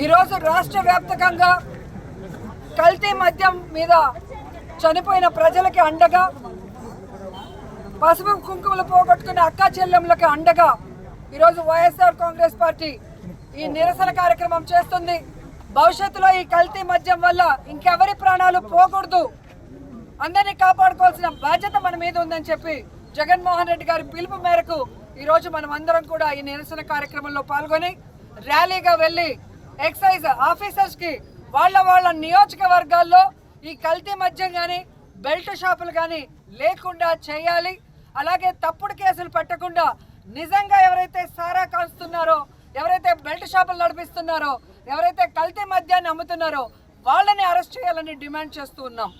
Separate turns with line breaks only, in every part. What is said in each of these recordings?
ఈరోజు రాష్ట్ర వ్యాప్తంగా కల్తీ మద్యం మీద చనిపోయిన ప్రజలకి అండగా, పసుపు కుంకుమలు పోగొట్టుకున్న అక్కా చెల్లెమ్మలకి అండగా ఈరోజు వైఎస్ఆర్ కాంగ్రెస్ పార్టీ ఈ నిరసన కార్యక్రమం చేస్తుంది. భవిష్యత్తులో ఈ కల్తీ మద్యం వల్ల ఇంకెవరి ప్రాణాలు పోకూడదు, అందరినీ కాపాడుకోవాల్సిన బాధ్యత మన మీద ఉందని చెప్పి జగన్మోహన్ రెడ్డి గారి పిలుపు మేరకు ఈరోజు మనం అందరం కూడా ఈ నిరసన కార్యక్రమంలో పాల్గొని ర్యాలీగా వెళ్ళి ఎక్సైజ్ ఆఫీసర్స్కి వాళ్ళ నియోజకవర్గాల్లో ఈ కల్తీ మద్యం కానీ బెల్ట్ షాపులు కానీ లేకుండా చేయాలి. అలాగే తప్పుడు కేసులు పెట్టకుండా నిజంగా ఎవరైతే సారా కాల్స్తున్నారో, ఎవరైతే బెల్ట్ షాపులు నడిపిస్తున్నారో, ఎవరైతే కల్తీ మద్యాన్ని అమ్ముతున్నారో వాళ్ళని అరెస్ట్ చేయాలని డిమాండ్ చేస్తూ ఉన్నాం.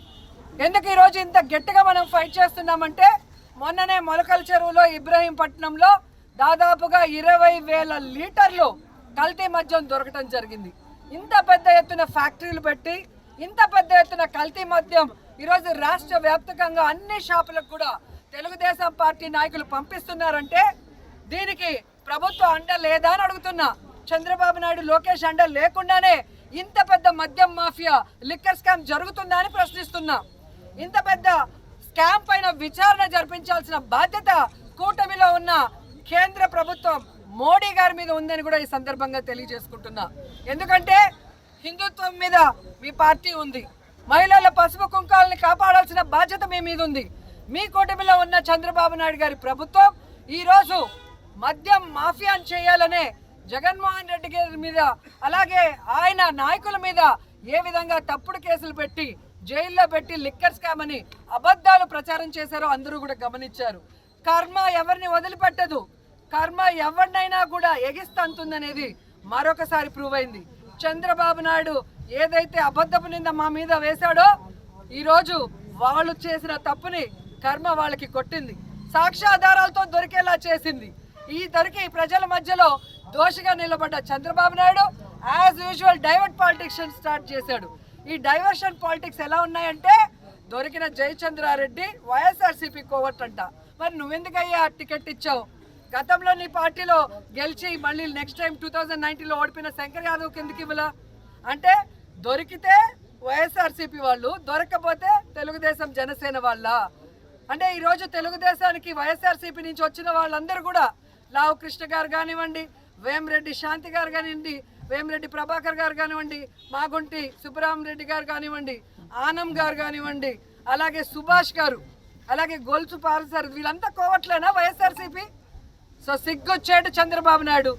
ఎందుకు ఈరోజు ఇంత గట్టిగా మనం ఫైట్ చేస్తున్నామంటే మొన్ననే మొలకల చెరువులో ఇబ్రహీంపట్నంలో దాదాపుగా 20,000 లీటర్లు కల్తీ మద్యం దొరకటం జరిగింది. ఇంత పెద్ద ఎత్తున ఫ్యాక్టరీలు పెట్టి ఇంత పెద్ద ఎత్తున కల్తీ మద్యం ఈరోజు రాష్ట్ర వ్యాప్తంగా అన్ని షాపులకు కూడా తెలుగుదేశం పార్టీ నాయకులు పంపిస్తున్నారంటే దీనికి ప్రభుత్వం అండ లేదా అని అడుగుతున్నా. చంద్రబాబు నాయుడు లోకేష్ అండ లేకుండానే ఇంత పెద్ద మద్యం మాఫియా లిక్కర్ స్కామ్ జరుగుతుందా అని ప్రశ్నిస్తున్నా. ఇంత పెద్ద స్కామ్ పైన విచారణ జరిపించాల్సిన బాధ్యత కూటమిలో ఉన్న కేంద్ర ప్రభుత్వం మోడీ గారి మీద ఉందని కూడా ఈ సందర్భంగా తెలియజేసుకుంటున్నా. ఎందుకంటే హిందుత్వం మీద మీ పార్టీ ఉంది, మహిళల పసుపు కుంకాలని కాపాడాల్సిన బాధ్యత మీ మీద ఉంది. మీ కూటమిలో ఉన్న చంద్రబాబు నాయుడు గారి ప్రభుత్వం ఈరోజు మద్యం మాఫియాను చేయాలనే జగన్మోహన్ రెడ్డి గారి మీద, అలాగే ఆయన నాయకుల మీద ఏ విధంగా తప్పుడు కేసులు పెట్టి జైల్లో పెట్టి లిక్కర్ స్కామ్ అని అబద్ధాలు ప్రచారం చేశారో అందరూ కూడా గమనించారు. కర్మ ఎవరిని వదిలిపెట్టదు, కర్మ ఎవరినైనా కూడా ఎగిస్తంతుందనేది మరొకసారి ప్రూవ్ అయింది. చంద్రబాబు నాయుడు ఏదైతే అబద్ధపు నింద మా మీద వేశాడో ఈరోజు వాళ్ళు చేసిన తప్పుని కర్మ వాళ్ళకి కొట్టింది, సాక్ష్యాధారాలతో దొరికేలా చేసింది. ఈ దొరికి ప్రజల మధ్యలో దోషిగా నిలబడ్డ Chandrababu Naidu as usual divert politics start చేశాడు. ఈ డైవర్షన్ పాలిటిక్స్ ఎలా ఉన్నాయంటే దొరికిన జయచంద్రారెడ్డి వైఎస్ఆర్సీపీ కోవట్ అంట. మరి నువ్వెందుకయ్యా టికెట్ ఇచ్చావు? గతంలో నీ పార్టీలో గెలిచి మళ్ళీ నెక్స్ట్ టైం 2019లో ఓడిపోయిన శంకర్ యాదవ్ కిందకి ఇవ్వలా అంటే దొరికితే వైఎస్ఆర్సీపీ వాళ్ళు, దొరకకపోతే తెలుగుదేశం జనసేన వాళ్ళ అంటే ఈరోజు తెలుగుదేశానికి వైఎస్ఆర్సీపీ నుంచి వచ్చిన వాళ్ళందరూ కూడా లావు కృష్ణ గారు కానివ్వండి, వేమిరెడ్డి శాంతి గారు కానివ్వండి, వేమిరెడ్డి ప్రభాకర్ గారు కానివ్వండి, మాగుంటి సుబ్బరామరెడ్డి గారు కానివ్వండి, ఆనం గారు కానివ్వండి, అలాగే సుభాష్ గారు, అలాగే గొలుసు పాల్సారు, వీళ్ళంతా కోవట్లేనా వైఎస్ఆర్సీపీ? సో సిగ్గొచ్చాడు చంద్రబాబు నాయుడు.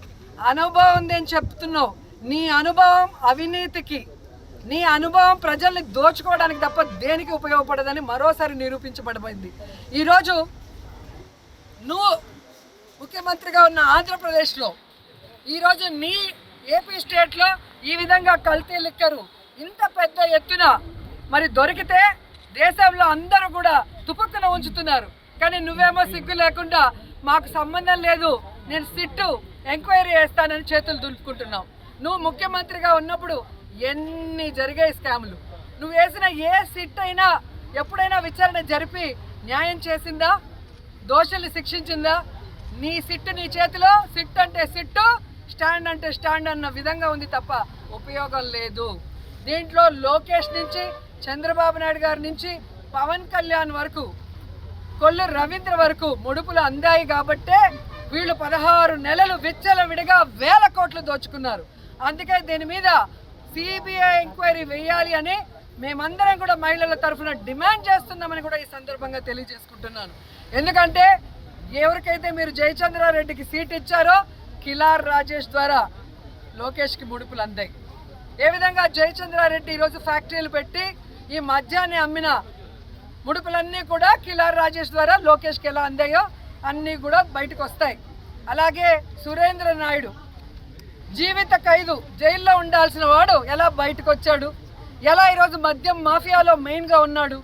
అనుభవం ఉంది అని చెప్తున్నావు, నీ అనుభవం అవినీతికి, నీ అనుభవం ప్రజల్ని దోచుకోవడానికి తప్ప దేనికి ఉపయోగపడదని మరోసారి నిరూపించబడిపోయింది. ఈరోజు నువ్వు ముఖ్యమంత్రిగా ఉన్న ఆంధ్రప్రదేశ్లో ఈరోజు నీ ఏపీ స్టేట్లో ఈ విధంగా కల్తీ లిక్కరు ఇంత పెద్ద ఎత్తున మరి దొరికితే దేశంలో అందరూ కూడా తుపుక్కున ఉంచుతున్నారు. కానీ నువ్వేమో సిగ్గు లేకుండా మాకు సంబంధం లేదు, నేను సిట్టు ఎంక్వైరీ చేస్తానని చేతులు దులుపుకుంటున్నావు. నువ్వు ముఖ్యమంత్రిగా ఉన్నప్పుడు ఎన్ని జరిగాయి స్కాములు? నువ్వు వేసిన ఏ సిట్ అయినా ఎప్పుడైనా విచారణ జరిపి న్యాయం చేసిందా? దోషుల్ని శిక్షించిందా? నీ సిట్టు నీ చేతిలో, సిట్ అంటే సిట్టు, స్టాండ్ అంటే స్టాండ్ అన్న విధంగా ఉంది తప్ప ఉపయోగం లేదు. దీంట్లో లోకేష్ నుంచి చంద్రబాబు నాయుడు గారి నుంచి పవన్ కళ్యాణ్ వరకు, కొల్లు రవీంద్ర వరకు ముడుపులు అందాయి కాబట్టే వీళ్ళు 16 నెలలు విచ్చలవిడిగా 1000 కోట్లు దోచుకున్నారు. అందుకే దీని మీద సిబిఐ ఎంక్వైరీ వేయాలి అని మేమందరం కూడా మహిళల తరఫున డిమాండ్ చేస్తున్నామని కూడా ఈ సందర్భంగా తెలియజేసుకుంటున్నాను. ఎందుకంటే ఎవరికైతే మీరు జయచంద్రారెడ్డికి సీట్ ఇచ్చారో కిలార్ రాజేష్ ద్వారా లోకేష్కి ముడుపులు అందాయి. ఏ విధంగా జయచంద్రారెడ్డి ఈరోజు ఫ్యాక్టరీలు పెట్టి ఈ మద్యాన్ని అమ్మిన ముడుపులన్నీ కూడా కిలార్ రాజేష్ ద్వారా లోకేష్కి ఎలా అందాయో అన్నీ కూడా బయటకు వస్తాయి. అలాగే సురేంద్ర నాయుడు జీవిత ఖైదు జైల్లో ఉండాల్సిన వాడు ఎలా బయటకు వచ్చాడు? ఎలా ఈరోజు మద్యం మాఫియాలో మెయిన్గా ఉన్నాడు?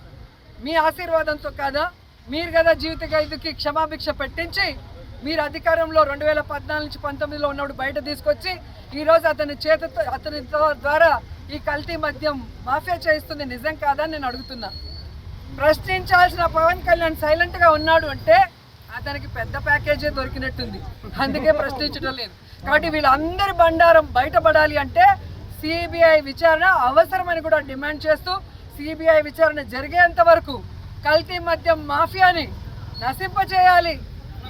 మీ ఆశీర్వాదంతో కాదా? మీరు కదా జీవిత ఖైదుకి క్షమాభిక్ష పెట్టించి మీరు అధికారంలో 2014 నుంచి 19లో ఉన్నప్పుడు బయట తీసుకొచ్చి ఈరోజు అతని ద్వారా ఈ కల్తీ మద్యం మాఫియా చేయిస్తుంది నిజం కాదని నేను అడుగుతున్నా. ప్రశ్నించాల్సిన పవన్ కళ్యాణ్ సైలెంట్గా ఉన్నాడు అంటే ఆ అతనికి పెద్ద ప్యాకేజే దొరికినట్టుంది, అందుకే ప్రశ్నించడం లేదు. కాబట్టి వీళ్ళందరి బండారం బయటపడాలి అంటే సిబిఐ విచారణ అవసరమని కూడా డిమాండ్ చేస్తూ సిబిఐ విచారణ జరిగేంత వరకు కల్తీ మద్యం మాఫియాని నశింపచేయాలి.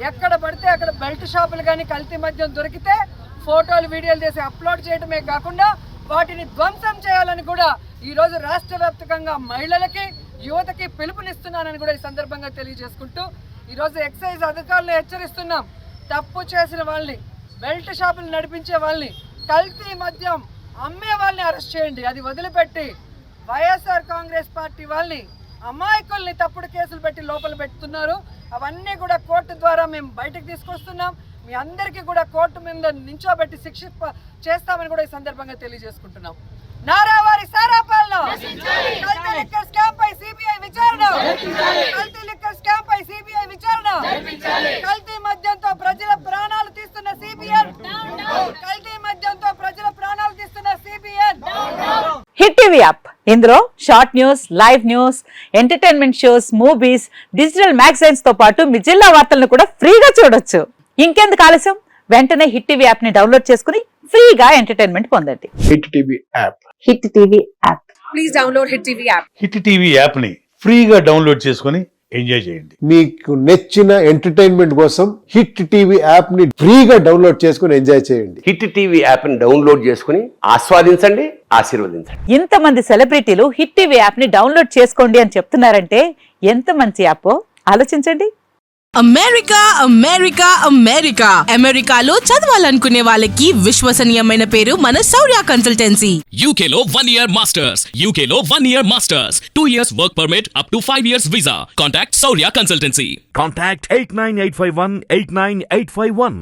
ఎక్కడ పడితే అక్కడ బెల్ట్ షాపులు కానీ కల్తీ మద్యం దొరికితే ఫోటోలు వీడియోలు చేసి అప్లోడ్ చేయడమే కాకుండా వాటిని ధ్వంసం చేయాలని కూడా ఈరోజు రాష్ట్ర వ్యాప్తంగా మహిళలకి యువతకి పిలుపునిస్తున్నానని కూడా ఈ సందర్భంగా తెలియజేసుకుంటూ ఈరోజు ఎక్సైజ్ అధికారులను హెచ్చరిస్తున్నాం. తప్పు చేసిన వాళ్ళని, బెల్ట్ షాపులు నడిపించే వాళ్ళని, కల్తీ మద్యం అమ్మే వాళ్ళని అరెస్ట్ చేయండి. అది వదిలిపెట్టి వైఎస్ఆర్ కాంగ్రెస్ పార్టీ వాళ్ళని, అమాయకుల్ని తప్పుడు కేసులు పెట్టి లోపల పెడుతున్నారు. అవన్నీ కూడా కోర్టు ద్వారా మేము బయటకు తీసుకొస్తున్నాం. మీ అందరికీ కూడా కోర్టు మీద నించోబెట్టి శిక్ష చేస్తామని కూడా ఈ సందర్భంగా తెలియజేసుకుంటున్నాం. నారావారి సారా పాలన, కల్తీ లిక్కర్ స్కామ్ పై సిబిఐ విచారణ, కల్తీ లిక్కర్ స్కామ్ పై సిబిఐ విచారణ, కల్తీ మద్యంతో ప్రజల ప్రాణాలు తీస్తున్న సిబిఎన్, కల్తీ మద్యంతో ప్రజల ప్రాణాలు తీస్తున్న సిబిఎన్.
హిట్ టీవీ యాప్, ఇందులో short news, live news, entertainment shows, movies, digital magazines తో పాటు మీ జిల్లా వార్తలను కూడా ఫ్రీగా చూడొచ్చు. ఇంకెందుకు ఆలస్యం, వెంటనే హిట్ టీవీ యాప్ ని డౌన్లోడ్ చేసుకుని ఫ్రీగా ఎంటర్టైన్మెంట్ పొందండి.
Hit TV app,
hit TV app.
Please download hit TV app.
Hit TV app ని ఫ్రీగా డౌన్లోడ్ చేసుకొని ఎంజాయ్ చేయండి.
మీకు నచ్చిన ఎంటర్టైన్మెంట్ కోసం హిట్ టీవీ యాప్ ని ఫ్రీగా డౌన్లోడ్ చేసుకుని ఎంజాయ్ చేయండి.
హిట్ టీవీ యాప్ ని డౌన్లోడ్ చేసుకుని ఆస్వాదించండి, ఆశీర్వదించండి.
ఇంతమంది సెలబ్రిటీలు హిట్ టీవీ యాప్ ని డౌన్లోడ్ చేసుకోండి అని చెప్తున్నారంటే ఎంత మంచి యాప్ ఆలోచించండి.
అమెరికా అమెరికా అమెరికా అమెరికాలో చదవాలనుకునే వాళ్ళకి విశ్వసనీయమైన పేరు మన శౌర్య కన్సల్టెన్సీ.
UK లో 1 year masters, UK లో 1 year masters, 2 years work permit up to 5 years visa. Contact Saurya Consultancy.
Contact 89851 89851.